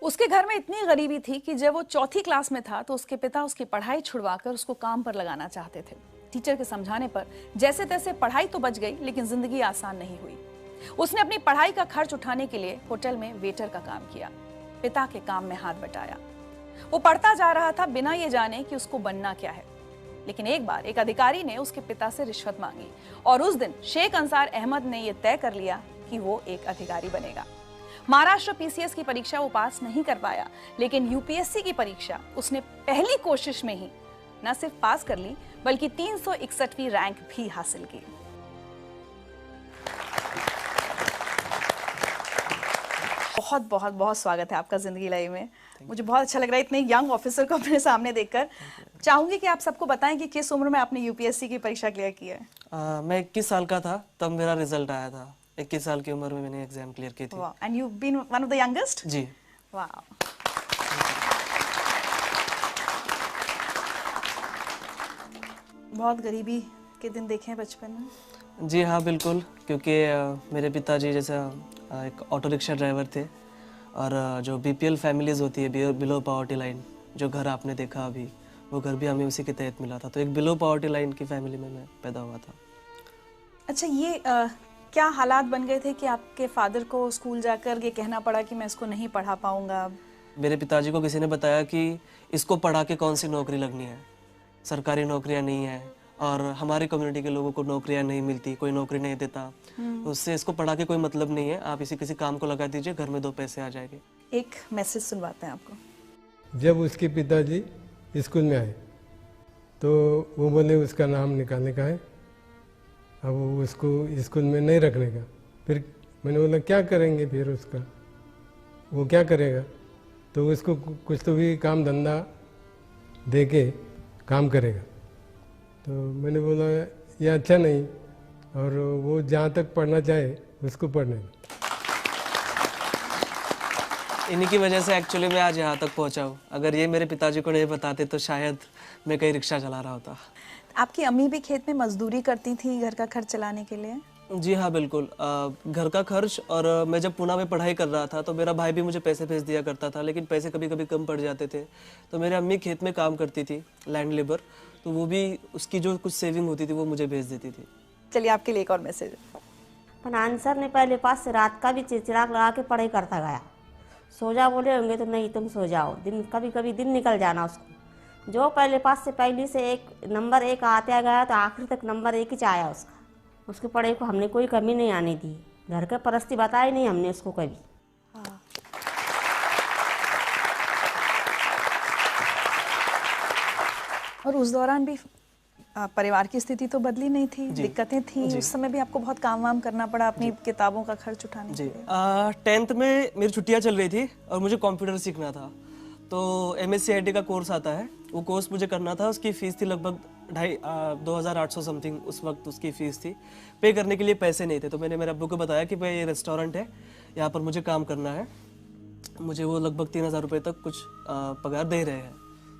उसके घर में इतनी गरीबी थी कि जब वो चौथी क्लास में था तो उसके पिता उसकी पढ़ाई छुड़वाकर उसको काम पर लगाना चाहते थे। टीचर के समझाने पर जैसे तैसे पढ़ाई तो बच गई, लेकिन जिंदगी आसान नहीं हुई। उसने अपनी पढ़ाई का खर्च उठाने के लिए होटल में वेटर का काम किया, पिता के काम में हाथ बटाया। वो पढ़ता जा रहा था बिना ये जाने कि उसको बनना क्या है। लेकिन एक बार एक अधिकारी ने उसके पिता से रिश्वत मांगी और उस दिन शेख अंसार अहमद ने यह तय कर लिया कि वो एक अधिकारी बनेगा। महाराष्ट्र पीसीएस की परीक्षा वो पास नहीं कर पाया, लेकिन यूपीएससी की परीक्षा उसने पहली कोशिश में ही न सिर्फ पास कर ली, बल्कि 361वीं रैंक भी हासिल की। बहुत बहुत बहुत स्वागत है आपका जिंदगी लाइव में। मुझे बहुत अच्छा लग रहा है इतने यंग ऑफिसर को अपने सामने देखकर। चाहूंगी कि आप सबको बताएं कि किस उम्र में आपने यूपीएससी की परीक्षा क्लियर की है। मैं 21 साल का था तब मेरा रिजल्ट आया था। 21 साल की उम्र में मैंने एग्जाम क्लियर की थी। And you been one of the youngest? जी। वाह। बहुत गरीबी के दिन देखे हैं बचपन में? जी हाँ बिल्कुल, क्योंकि मेरे पिताजी जैसा एक ऑटो रिक्शा ड्राइवर थे और जो बीपीएल फैमिलीज होती है, बिलो पॉवर्टी लाइन, जो घर आपने देखा अभी, वो घर भी हमें उसी के तहत मिला था। तो एक बिलो पॉवर्टी लाइन की फैमिली में मैं पैदा हुआ था। अच्छा, ये क्या हालात बन गए थे कि आपके फादर को स्कूल जाकर ये कहना पड़ा कि मैं इसको नहीं पढ़ा पाऊंगा? मेरे पिताजी को किसी ने बताया कि इसको पढ़ा के कौन सी नौकरी लगनी है, सरकारी नौकरियां नहीं है और हमारी कम्युनिटी के लोगों को नौकरियां नहीं मिलती, कोई नौकरी नहीं देता, उससे इसको पढ़ा के कोई मतलब नहीं है, आप इसी किसी काम को लगा दीजिए, घर में 2 पैसे आ जाएंगे। एक मैसेज सुनवाते हैं आपको। जब उसके पिताजी स्कूल में आए तो वो बोले उसका नाम निकालने का है, अब वो उसको स्कूल में नहीं रखने का। फिर मैंने बोला क्या करेंगे फिर उसका, वो क्या करेगा? तो उसको कुछ तो भी काम धंधा दे के काम करेगा। तो मैंने बोला ये अच्छा नहीं, और वो जहाँ तक पढ़ना चाहे उसको पढ़ने। इन्हीं की वजह से एक्चुअली मैं आज यहाँ तक पहुँचा हूँ। अगर ये मेरे पिताजी को नहीं बताते तो शायद मैं कहीं रिक्शा चला रहा होता। आपकी अम्मी भी खेत में मजदूरी करती थी घर का खर्च चलाने के लिए? जी हाँ बिल्कुल, घर का खर्च, और मैं जब पुणे में पढ़ाई कर रहा था तो मेरा भाई भी मुझे पैसे भेज दिया करता था, लेकिन पैसे कभी कभी कम पड़ जाते थे। तो मेरी अम्मी खेत में काम करती थी, लैंड लेबर, तो वो भी उसकी जो कुछ सेविंग होती थी वो मुझे भेज देती थी। चलिए आपके लिए एक और मैसेज। पर आंसर ने पहले पास से रात का भी चिड़चिड़ाक लगा के पढ़ाई करता गया। सो जा बोले होंगे तो नहीं तुम सो जाओ, दिन कभी कभी दिन निकल जाना उसको। जो पहले पास से पहली से नंबर 1 आते गया तो आखिर तक नंबर 1 ही आया उसका। उसकी पढ़ाई को हमने कोई कमी नहीं आने दी, घर का परिस्थिति बताई नहीं हमने उसको कभी। और उस दौरान भी परिवार की स्थिति तो बदली नहीं थी, दिक्कतें थी। उस समय भी आपको बहुत काम वाम करना पड़ा अपनी किताबों का खर्च उठाने के लिए। 10th में मेरी छुट्टियां चल रही थी और मुझे कंप्यूटर सीखना था। तो MSc IT का कोर्स आता है, वो कोर्स मुझे करना था। उसकी फ़ीस थी लगभग 2,800 समथिंग, उस वक्त उसकी फ़ीस थी। पे करने के लिए पैसे नहीं थे, तो मैंने मेरे अब्बू को बताया कि भाई ये रेस्टोरेंट है, यहाँ पर मुझे काम करना है, मुझे वो लगभग 3,000 रुपये तक कुछ पगार दे रहे हैं।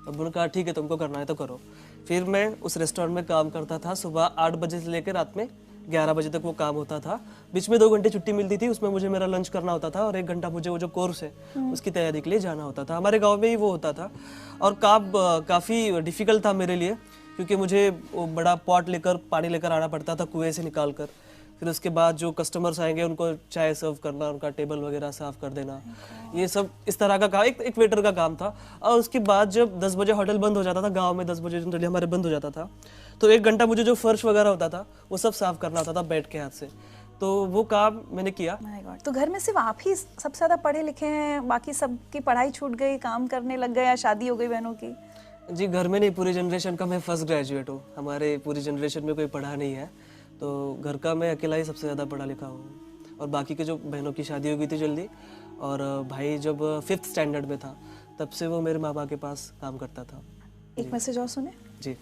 अब्बू ने कहा ठीक है तुमको करना है तो करो। फिर मैं उस रेस्टोरेंट में काम करता था। सुबह 8 बजे से लेकर रात में 11 बजे तक वो काम होता था। बीच में 2 घंटे छुट्टी मिलती थी, उसमें मुझे मेरा लंच करना होता था और 1 घंटा मुझे वो जो कोर्स है उसकी तैयारी के लिए जाना होता था। हमारे गांव में ही वो होता था और काफ़ी डिफ़िकल्ट था मेरे लिए, क्योंकि मुझे वो बड़ा पॉट लेकर पानी लेकर आना पड़ता था कुएं से निकाल कर। फिर उसके बाद जो कस्टमर्स आएंगे उनको चाय सर्व करना, उनका टेबल वगैरह साफ़ कर देना, ये सब इस तरह का काम एक वेटर का काम था। और उसके बाद जब 10 बजे होटल बंद हो जाता था, गांव में 10 बजे जनरली हमारे बंद हो जाता था, तो 1 घंटा मुझे जो फर्श वगैरह होता था वो सब साफ़ करना होता था बैठ के हाथ से। तो वो काम मैंने किया। माय गॉड, तो घर में सिर्फ आप ही सबसे ज़्यादा पढ़े लिखे हैं, बाकी सबकी पढ़ाई छूट गई, काम करने लग गए या शादी हो गई बहनों की? जी घर में नहीं, पूरी जनरेशन का मैं फर्स्ट ग्रेजुएट हूँ। हमारे पूरी जनरेशन में कोई पढ़ा नहीं है, तो घर का मैं अकेला ही सबसे ज़्यादा पढ़ा लिखा हूँ। और बाकी के जो बहनों की शादी हो गई थी जल्दी, और भाई जब 5th स्टैंडर्ड में था तब से वो मेरे माँ बाप के पास काम करता था। एक मैसेज और सुने। जी,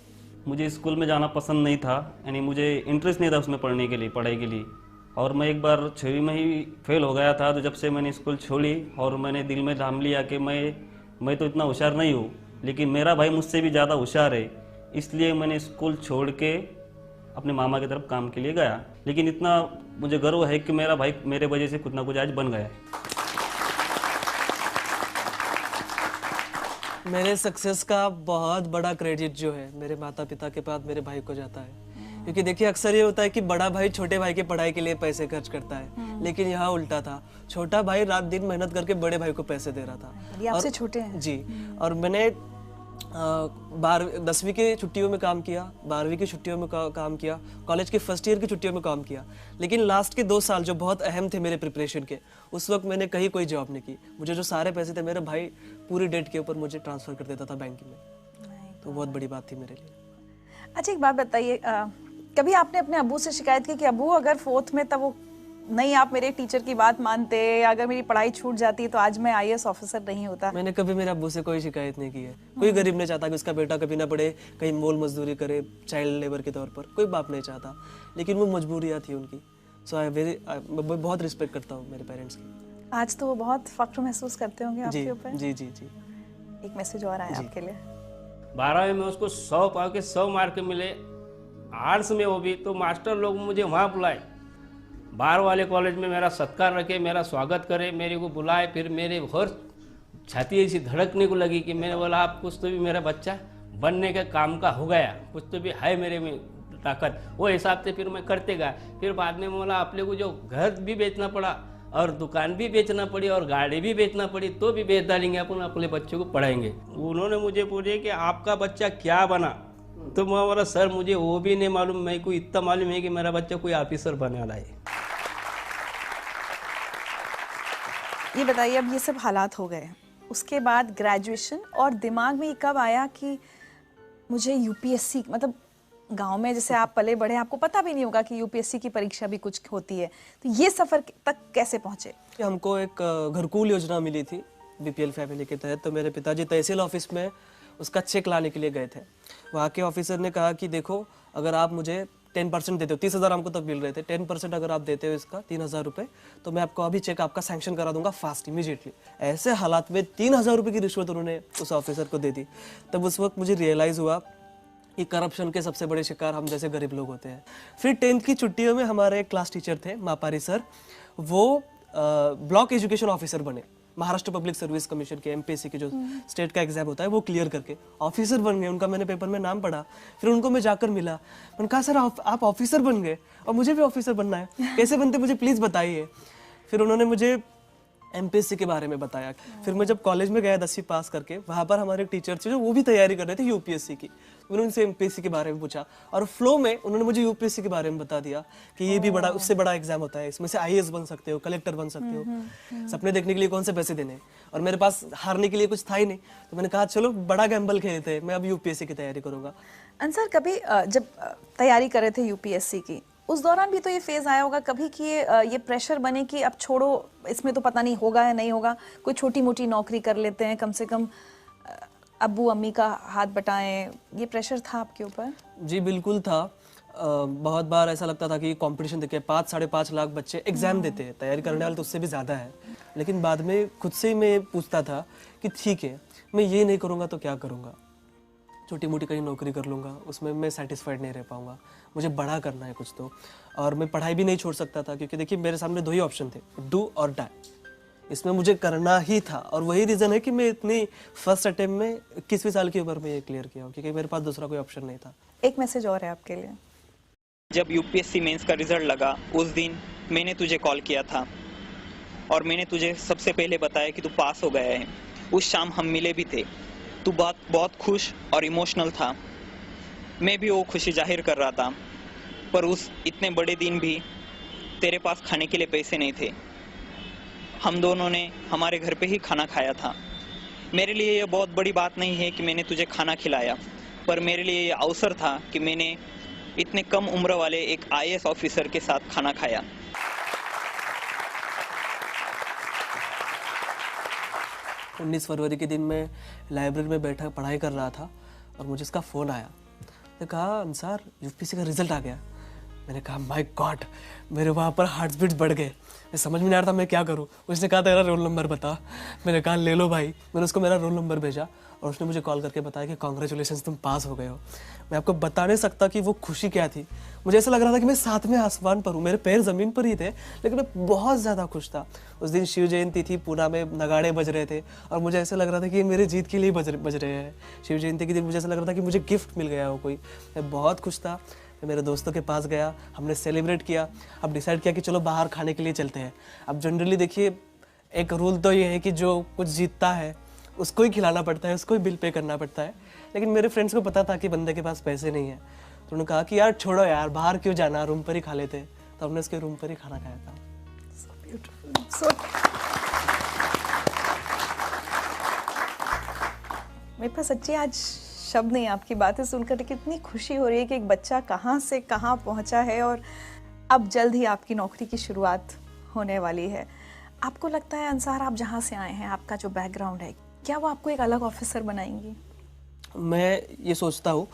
मुझे स्कूल में जाना पसंद नहीं था, यानी मुझे इंटरेस्ट नहीं था उसमें पढ़ने के लिए, पढ़ाई के लिए। और मैं एक बार 6वीं में ही फेल हो गया था। तो जब से मैंने स्कूल छोड़ी और मैंने दिल में ठान लिया कि मैं तो इतना होशियार नहीं हूँ, लेकिन मेरा भाई मुझसे भी ज़्यादा होशियार है, इसलिए मैंने स्कूल छोड़ के अपने मामा की तरफ काम के लिए गया। लेकिन इतना मुझे गर्व है कि मेरा भाई मेरे वजह से कुछ ना कुछ आज बन गया। मेरे सक्सेस का बहुत बड़ा क्रेडिट जो है मेरे माता पिता के बाद मेरे भाई को जाता है, क्योंकि देखिए अक्सर ये होता है कि बड़ा भाई छोटे भाई की पढ़ाई के लिए पैसे खर्च करता है, लेकिन यहाँ उल्टा था। छोटा भाई रात दिन मेहनत करके बड़े भाई को पैसे दे रहा था। ये आपसे छोटे हैं? जी। और मैंने 10वीं की छुट्टियों में काम किया, 12वीं की छुट्टियों में काम किया, कॉलेज के फर्स्ट ईयर की छुट्टियों में काम किया, लेकिन लास्ट के 2 साल जो बहुत अहम थे मेरे प्रिपरेशन के, उस वक्त मैंने कहीं कोई जॉब नहीं की। मुझे जो सारे पैसे थे मेरे भाई पूरी डेट के ऊपर मुझे ट्रांसफ़र कर देता था बैंक में, तो बहुत बड़ी बात थी मेरे लिए। अच्छा एक बात बताइए, कभी आपने अपने अब्बू से शिकायत की कि अब्बू अगर 4th में तब वो नहीं आप मेरे टीचर की बात मानते, अगर मेरी पढ़ाई छूट जाती तो आज मैं IAS ऑफिसर नहीं होता? मैंने कभी मेरे अब्बू से कोई शिकायत नहीं की है। कोई गरीब नहीं चाहता कि उसका बेटा कभी ना पढ़े, कहीं मोल मजदूरी करे चाइल्ड लेबर के तौर पर, कोई बाप नहीं चाहता, लेकिन वो मजबूरियाँ थी उनकी। सो मैं बहुत रिस्पेक्ट करता हूँ मेरे पेरेंट्स की। आज तो वो बहुत फख्र महसूस करते होंगे आपके ऊपर। जी जी जी। एक मैसेज और आया आपके लिए। 12वीं में उसको 100 पाव के 100 मार्क मिले, आर्ट्स में वो भी, तो मास्टर लोग मुझे वहाँ बुलाए, बाहर वाले कॉलेज में मेरा सत्कार रखे, मेरा स्वागत करे, मेरे को बुलाए। फिर मेरे और छाती ऐसी धड़कने को लगी कि मैंने बोला आप कुछ तो भी मेरा बच्चा बनने के काम का हो गया, कुछ तो भी है मेरे में ताकत। वो हिसाब से फिर मैं करते गया। फिर बाद में बोला अपने को जो घर भी बेचना पड़ा और दुकान भी बेचना पड़ी और गाड़ी भी बेचना पड़ी तो भी बेच डालेंगे, अपन अपने बच्चों को पढ़ाएंगे। उन्होंने मुझे पूछे कि आपका बच्चा क्या बना, तो मैं बोला सर मुझे वो भी नहीं मालूम, मेरे को इतना मालूम है कि मेरा बच्चा कोई ऑफिसर बनने वाला है। ये बताइए, अब ये सब हालात हो गए, उसके बाद ग्रेजुएशन, और दिमाग में ये कब आया कि मुझे UPSC, मतलब गांव में जैसे आप पले बड़े, आपको पता भी नहीं होगा कि UPSC की परीक्षा भी कुछ होती है, तो ये सफ़र तक कैसे पहुँचे? हमको एक घरकुल योजना मिली थी BPL फैमिली के तहत, तो मेरे पिताजी तहसील ऑफिस में उसका चेक लाने के लिए गए थे। वहाँ के ऑफिसर ने कहा कि देखो अगर आप मुझे 10% देते हो, 30,000 हमको तब मिल रहे थे, 10% अगर आप देते हो इसका 3,000 रुपये, तो मैं आपको अभी चेक आपका सैंक्शन करा दूंगा फास्ट इमीडिएटली। ऐसे हालात में 3,000 रुपये की रिश्वत उन्होंने उस ऑफिसर को दे दी। तब उस वक्त मुझे रियलाइज़ हुआ कि करप्शन के सबसे बड़े शिकार हम जैसे गरीब लोग होते हैं। फिर 10th की छुट्टियों में हमारे एक क्लास टीचर थे मापारी सर, वो ब्लॉक एजुकेशन ऑफिसर बने, महाराष्ट्र पब्लिक सर्विस कमीशन के MPSC के जो स्टेट का एग्जाम होता है वो क्लियर करके ऑफिसर बन गए। उनका मैंने पेपर में नाम पढ़ा, फिर उनको मैं जाकर मिला, मैंने कहा सर आप ऑफिसर बन गए और मुझे भी ऑफिसर बनना है, कैसे बनते मुझे प्लीज़ बताइए। फिर उन्होंने मुझे MPSC के बारे में बताया। फिर मैं जब कॉलेज में गया 10वीं पास करके, वहाँ पर हमारे एक टीचर थे जो वो भी तैयारी कर रहे थे UPSC की, उन्होंने उनसे MPSC के बारे में पूछा और फ्लो में उन्होंने मुझे UPSC के बारे में बता दिया कि ये भी बड़ा, उससे बड़ा एग्जाम होता है, इसमें से IAS बन सकते हो, कलेक्टर बन सकते हो। सपने देखने के लिए कौन से पैसे देने, और मेरे पास हारने के लिए कुछ था ही नहीं, तो मैंने कहा चलो बड़ा गैम्बल खेलते हैं, मैं अब UPSC की तैयारी करूँगा। अंसर, कभी जब तैयारी कर रहे थे UPSC की, उस दौरान भी तो ये फेज आया होगा कभी कि ये प्रेशर बने कि अब छोड़ो, इसमें तो पता नहीं होगा या नहीं होगा, कोई छोटी मोटी नौकरी कर लेते हैं, कम से कम अब्बू अम्मी का हाथ बटाएं, ये प्रेशर था आपके ऊपर? जी बिल्कुल था। बहुत बार ऐसा लगता था कि कंपटीशन देखिए 5-5.5 लाख बच्चे एग्जाम देते हैं, तैयारी करने वाले तो उससे भी ज़्यादा है, लेकिन बाद में खुद से ही मैं पूछता था कि ठीक है मैं ये नहीं करूँगा तो क्या करूँगा, छोटी मोटी कहीं नौकरी कर लूँगा, उसमें मैं सेटिस्फाइड नहीं रह पाऊँगा, मुझे बड़ा करना है कुछ तो। और मैं पढ़ाई भी नहीं छोड़ सकता था, क्योंकि देखिए मेरे सामने 2 ही ऑप्शन थे, डू और डाई, इसमें मुझे करना ही था। और वही रीज़न है कि मैं इतनी फर्स्ट अटेम्प्ट में 21वीं साल की उम्र में ये क्लियर किया, क्योंकि मेरे पास दूसरा कोई ऑप्शन नहीं था। एक मैसेज और है आपके लिए। जब UPSC मेंस का रिजल्ट लगा उस दिन मैंने तुझे कॉल किया था और मैंने तुझे सबसे पहले बताया कि तू पास हो गया है। उस शाम हम मिले भी थे, तू बहुत खुश और इमोशनल था, मैं भी वो खुशी जाहिर कर रहा था, पर उस इतने बड़े दिन भी तेरे पास खाने के लिए पैसे नहीं थे। हम दोनों ने हमारे घर पे ही खाना खाया था। मेरे लिए ये बहुत बड़ी बात नहीं है कि मैंने तुझे खाना खिलाया, पर मेरे लिए ये अवसर था कि मैंने इतने कम उम्र वाले एक IAS ऑफिसर के साथ खाना खाया। 19 फरवरी के दिन मैं लाइब्रेरी में बैठा पढ़ाई कर रहा था और मुझे इसका फ़ोन आया। मैंने कहा अंसार UPSC का रिजल्ट आ गया। मैंने कहा माय गॉड, मेरे वहाँ पर हार्ट बीट्स बढ़ गए, मैं समझ में नहीं आ रहा था मैं क्या करूँ। उसने कहा तेरा रोल नंबर बता। मैंने कहा ले लो भाई। मैंने उसको मेरा रोल नंबर भेजा और उसने मुझे कॉल करके बताया कि कॉन्ग्रेचुलेशन, तुम पास हो गए हो। मैं आपको बता नहीं सकता कि वो खुशी क्या थी। मुझे ऐसा लग रहा था कि मैं सातवें आसमान पर हूँ, मेरे पैर ज़मीन पर ही थे, लेकिन मैं बहुत ज़्यादा खुश था। उस दिन शिव जयंती थी, पूना में नगाड़े बज रहे थे और मुझे ऐसा लग रहा था कि ये मेरे जीत के लिए बज रहे हैं। शिव जयंती के दिन मुझे ऐसा लग रहा था कि मुझे गिफ्ट मिल गया हो कोई। मैं बहुत खुश था। मैं मेरे दोस्तों के पास गया, हमने सेलिब्रेट किया। अब डिसाइड किया कि चलो बाहर खाने के लिए चलते हैं। अब जनरली देखिए, एक रूल तो ये है कि जो कुछ जीतता है उसको ही खिलाना पड़ता है, उसको ही बिल पे करना पड़ता है। लेकिन मेरे फ्रेंड्स को पता था कि बंदे के पास पैसे नहीं है, तो उन्होंने कहा कि यार छोड़ो यार, बाहर क्यों जाना, रूम पर ही खा लेते। तो हमने उसके रूम पर ही खाना खाया था। मेरे पास सच्ची आज शब्द नहीं, आपकी बातें सुनकर कितनी खुशी हो रही है कि एक बच्चा कहाँ से कहाँ पहुँचा है और अब जल्द ही आपकी नौकरी की शुरुआत होने वाली है। आपको लगता है अंसार, आप जहाँ से आए हैं, आपका जो बैकग्राउंड है, क्या वो आपको एक अलग ऑफिसर बनाएंगी? मैं ये सोचता हूँ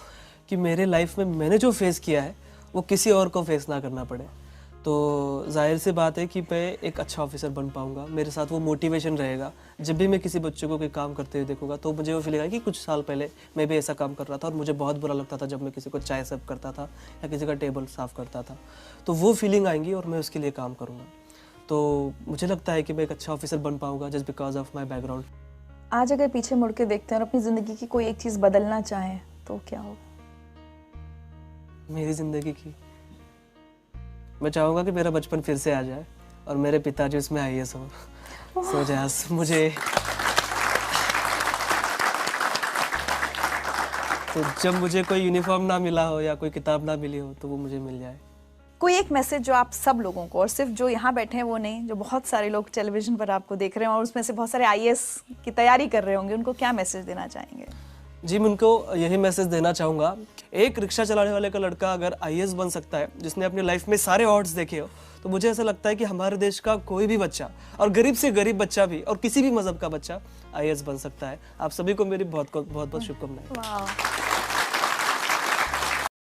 कि मेरे लाइफ में मैंने जो फेस किया है वो किसी और को फेस ना करना पड़े। तो जाहिर सी बात है कि मैं एक अच्छा ऑफिसर बन पाऊँगा। मेरे साथ वो मोटिवेशन रहेगा। जब भी मैं किसी बच्चे को कोई काम करते हुए देखूंगा तो मुझे वो फील आएगा कि कुछ साल पहले मैं भी ऐसा काम कर रहा था और मुझे बहुत बुरा लगता था जब मैं किसी को चाय सर्व करता था या किसी का टेबल साफ़ करता था। तो वो फीलिंग आएंगी और मैं उसके लिए काम करूँगा। तो मुझे लगता है कि मैं एक अच्छा ऑफिसर बन पाऊँगा just because of my background. आज अगर पीछे मुड़ के देखते हैं और अपनी ज़िंदगी की कोई एक चीज़ बदलना चाहें तो क्या होगा? मेरी ज़िंदगी की, मैं चाहूँगा कि मेरा बचपन फिर से आ जाए और मेरे पिताजी उसमें IAS हो। सो जैस मुझे तो जब मुझे कोई यूनिफॉर्म ना मिला हो या कोई किताब ना मिली हो तो वो मुझे मिल जाए। कोई एक मैसेज जो आप सब लोगों को, और सिर्फ जो यहाँ बैठे हैं वो नहीं, जो बहुत सारे लोग टेलीविजन पर आपको देख रहे हैं और उसमें से बहुत सारे IAS की तैयारी कर रहे होंगे, उनको क्या मैसेज देना चाहेंगे? जी, मैं उनको यही मैसेज देना चाहूँगा, एक रिक्शा चलाने वाले का लड़का अगर IAS बन सकता है, जिसने अपनी लाइफ में सारे ऑड्स देखे हो, तो मुझे ऐसा लगता है कि हमारे देश का कोई भी बच्चा, और गरीब से गरीब बच्चा भी, और किसी भी मजहब का बच्चा IAS बन सकता है। आप सभी को मेरी बहुत बहुत शुभकामनाएं।